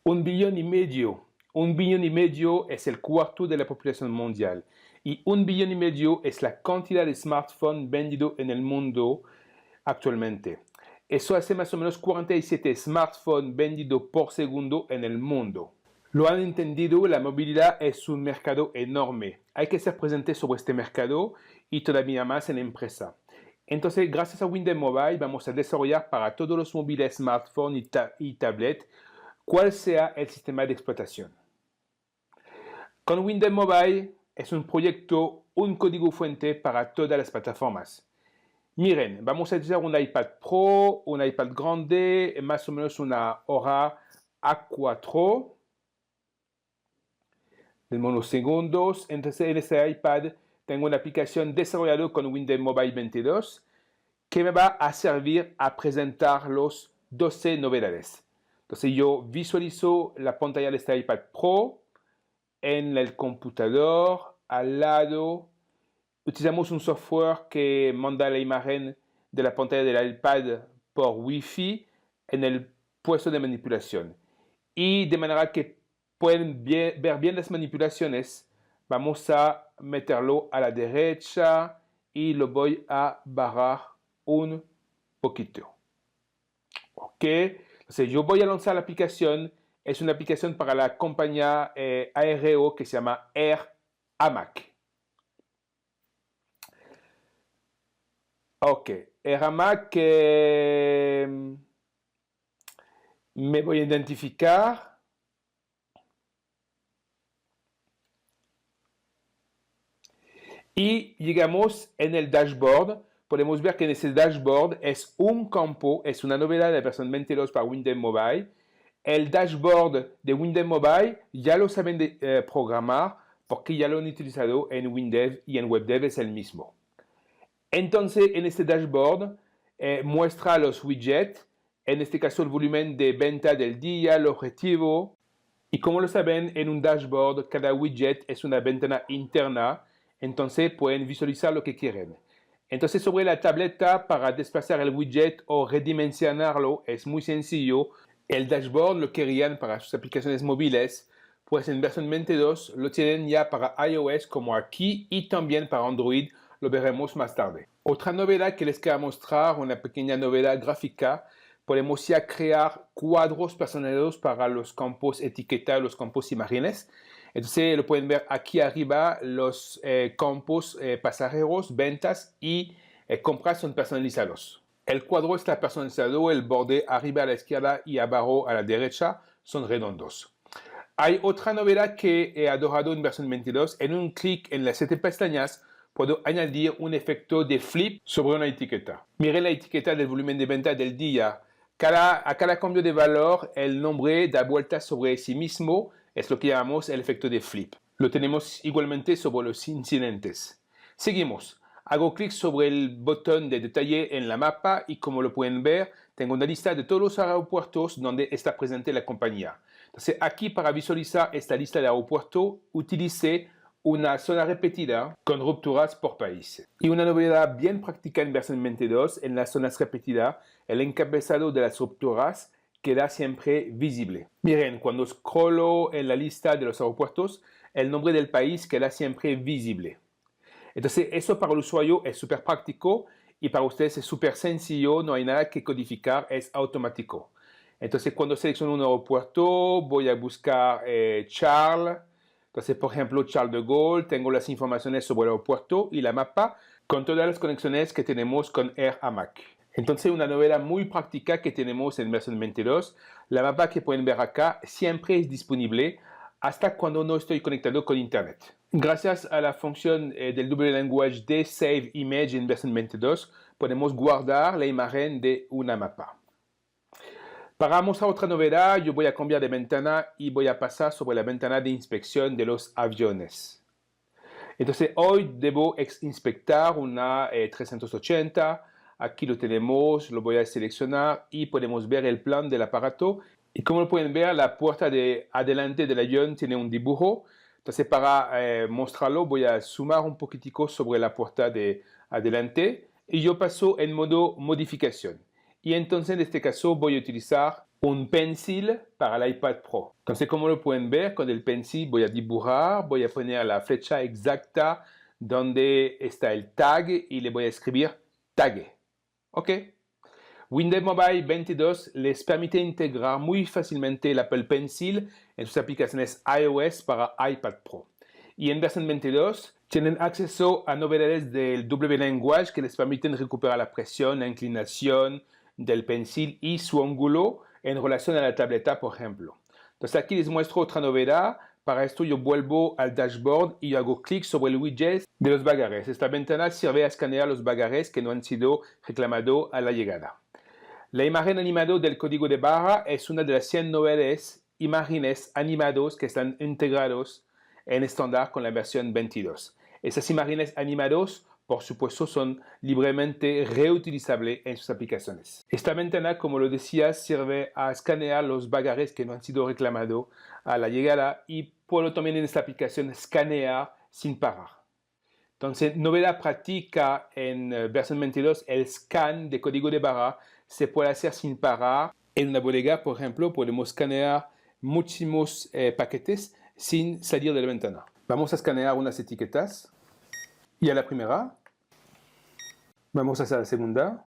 Un billón y medio. Un billón y medio es el cuarto de la población mundial. Y un billón y medio es la cantidad de smartphones vendidos en el mundo actualmente. Eso hace más o menos 47 smartphones vendidos por segundo en el mundo. Lo han entendido, la movilidad es un mercado enorme. Hay que ser presente sobre este mercado y todavía más en la empresa. Entonces, gracias a Windem Mobile, vamos a desarrollar para todos los móviles, smartphones y tablets cuál sea el sistema de explotación. Con Windem Mobile es un proyecto, un código fuente para todas las plataformas. Miren, vamos a utilizar un iPad Pro, un iPad grande, más o menos una hora A4 de unos segundos. Entonces, en este iPad tengo una aplicación desarrollada con Windem Mobile 22 que me va a servir a presentar los 12 novedades. Entonces, yo visualizo la pantalla de este iPad Pro en el computador, al lado. Utilizamos un software que manda la imagen de la pantalla del iPad por Wi-Fi en el puesto de manipulación. Y de manera que pueden ver bien las manipulaciones, vamos a meterlo a la derecha y lo voy a barrar un poquito. Ok, entonces yo voy a lanzar la aplicación. Es una aplicación para la compañía aéreo que se llama Air Hamac. Ok, Air Hamac me voy a identificar. Y llegamos en el dashboard. Podemos ver que en ese dashboard es un campo, es una novedad de la versión 22 para Windem Mobile. El dashboard de Windem Mobile ya lo saben programar porque ya lo han utilizado en WinDev y en WebDev es el mismo. Entonces, en este dashboard muestra los widgets, en este caso el volumen de venta del día, el objetivo. Y como lo saben, en un dashboard cada widget es una ventana interna, entonces pueden visualizar lo que quieren. Entonces, sobre la tableta, para desplazar el widget o redimensionarlo, es muy sencillo. El dashboard lo querían para sus aplicaciones móviles, pues en versión 22 lo tienen ya para iOS como aquí y también para Android, lo veremos más tarde. Otra novedad que les quiero mostrar, una pequeña novedad gráfica, podemos ya crear cuadros personalizados para los campos etiqueta, los campos imágenes. Entonces lo pueden ver aquí arriba, los campos pasajeros, ventas y compras son personalizados. El cuadro está personalizado, el borde arriba a la izquierda y abajo a la derecha son redondos. Hay otra novedad que he adorado en versión 22. En un clic en las 7 pestañas puedo añadir un efecto de flip sobre una etiqueta. Miren la etiqueta del volumen de venta del día. A cada cambio de valor, el nombre da vuelta sobre sí mismo. Es lo que llamamos el efecto de flip. Lo tenemos igualmente sobre los incidentes. Seguimos. Hago clic sobre el botón de detalle en la mapa y como lo pueden ver, tengo una lista de todos los aeropuertos donde está presente la compañía. Entonces aquí para visualizar esta lista de aeropuertos, utilicé una zona repetida con rupturas por país. Y una novedad bien práctica en versión 22, en las zonas repetidas, el encabezado de las rupturas queda siempre visible. Miren, cuando scrollo en la lista de los aeropuertos, el nombre del país queda siempre visible. Entonces, eso para el usuario es súper práctico y para ustedes es súper sencillo, no hay nada que codificar, es automático. Entonces, cuando selecciono un aeropuerto, voy a buscar Charles. Entonces, por ejemplo, Charles de Gaulle, tengo las informaciones sobre el aeropuerto y la mapa con todas las conexiones que tenemos con Air Hamac. Entonces, una novedad muy práctica que tenemos en versión 22, la mapa que pueden ver acá siempre es disponible hasta cuando no estoy conectado con Internet. Gracias a la función del W-Language de Save Image en versión 22, podemos guardar la imagen de una mapa. Para mostrar otra novedad, yo voy a cambiar de ventana y voy a pasar sobre la ventana de inspección de los aviones. Entonces, hoy debo inspectar una 380. Aquí lo tenemos, lo voy a seleccionar y podemos ver el plan del aparato. Y como lo pueden ver, la puerta de adelante del avión tiene un dibujo. Entonces, para mostrarlo, voy a zoomar un poquitico sobre la puerta de adelante y yo paso en modo modificación. Y entonces, en este caso, voy a utilizar un pencil para el iPad Pro. Entonces, como lo pueden ver, con el pencil voy a dibujar, voy a poner la flecha exacta donde está el tag y le voy a escribir tag. ¿Ok? Windows Mobile 22 les permite integrar muy fácilmente el Apple Pencil en sus aplicaciones iOS para iPad Pro. Y en versión 22 tienen acceso a novedades del W-Language que les permiten recuperar la presión, la inclinación del pencil y su ángulo en relación a la tableta, por ejemplo. Entonces aquí les muestro otra novedad. Para esto yo vuelvo al dashboard y hago clic sobre el widget de los bagares. Esta ventana sirve a escanear los bagares que no han sido reclamados a la llegada. La imagen animada del código de barra es una de las 100 novedades imágenes animados que están integrados en estándar con la versión 22. Esas imágenes animadas, por supuesto, son libremente reutilizables en sus aplicaciones. Esta ventana, como lo decía, sirve a escanear los bagares que no han sido reclamados a la llegada y puedo también en esta aplicación escanear sin parar. Entonces, novedad práctica en versión 22, el scan de código de barra se puede hacer sin parar. En una bodega, por ejemplo, podemos escanear muchísimos paquetes sin salir de la ventana. Vamos a escanear unas etiquetas. Y a la primera. Vamos a hacer la segunda.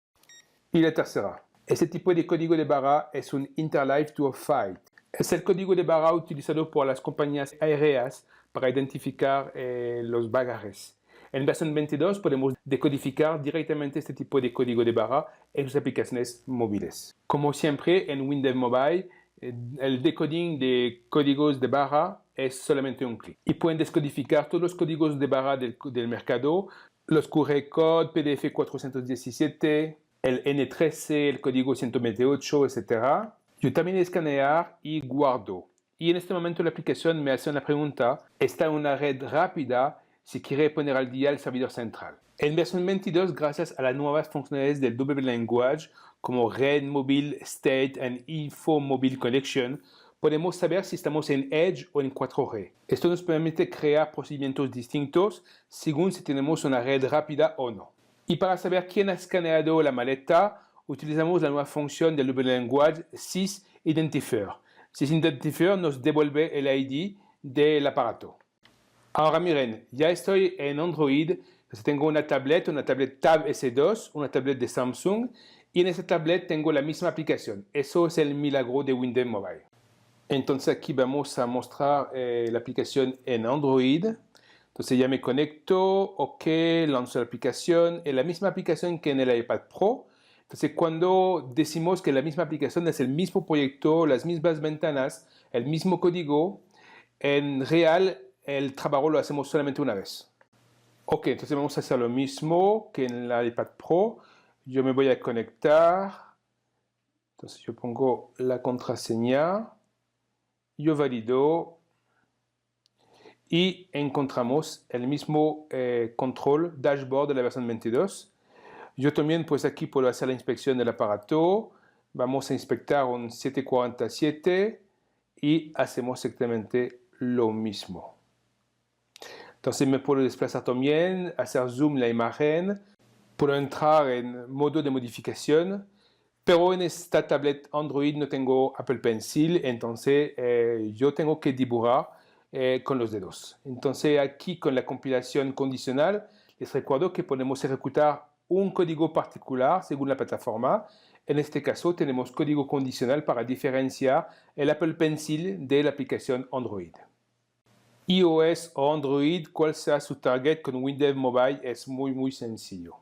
Y la tercera. Este tipo de código de barra es un Interleave to a Fight. Es el código de barra utilizado por las compañías aéreas para identificar los bagares. En versión 22 podemos decodificar directamente este tipo de código de barra en sus aplicaciones móviles. Como siempre en Windows Mobile, el decoding de códigos de barra es solamente un clic. Y pueden descodificar todos los códigos de barra del mercado, los QR code, PDF 417, el N13, el código 128, etc. Yo también escanear y guardo. Y en este momento la aplicación me hace una pregunta. ¿Está en una red rápida? Si quiere poner al día el servidor central. En versión 22, gracias a las nuevas funcionalidades del W-Language, como Red Mobile State and Info Mobile Connection, podemos saber si estamos en Edge o en 4G. Esto nos permite crear procedimientos distintos según si tenemos una red rápida o no. Y para saber quién ha escaneado la maleta, utilizamos la nueva función del W-Language SysIdentifier. SysIdentifier nos devuelve el ID del aparato. Ahora miren, ya estoy en Android, entonces tengo una tablet Tab S2, una tablet de Samsung, y en esa tablet tengo la misma aplicación. Eso es el milagro de Windows Mobile. Entonces aquí vamos a mostrar la aplicación en Android. Entonces ya me conecto, ok, lanzo la aplicación, es la misma aplicación que en el iPad Pro. Entonces cuando decimos que la misma aplicación es el mismo proyecto, las mismas ventanas, el mismo código, en real el trabajo lo hacemos solamente una vez. Ok, entonces vamos a hacer lo mismo que en el iPad Pro. Yo me voy a conectar. Entonces yo pongo la contraseña. Yo valido. Y encontramos el mismo control dashboard de la versión 22. Yo también pues aquí puedo hacer la inspección del aparato. Vamos a inspectar un 747 y hacemos exactamente lo mismo. Entonces me puedo desplazar también, hacer zoom la imagen, puedo entrar en modo de modificación, pero en esta tablet Android no tengo Apple Pencil, entonces yo tengo que dibujar con los dedos. Entonces aquí con la compilación condicional, les recuerdo que podemos ejecutar un código particular según la plataforma. En este caso tenemos código condicional para diferenciar el Apple Pencil de la aplicación Android. iOS o Android, cual sea su target con Windows Mobile, es muy sencillo.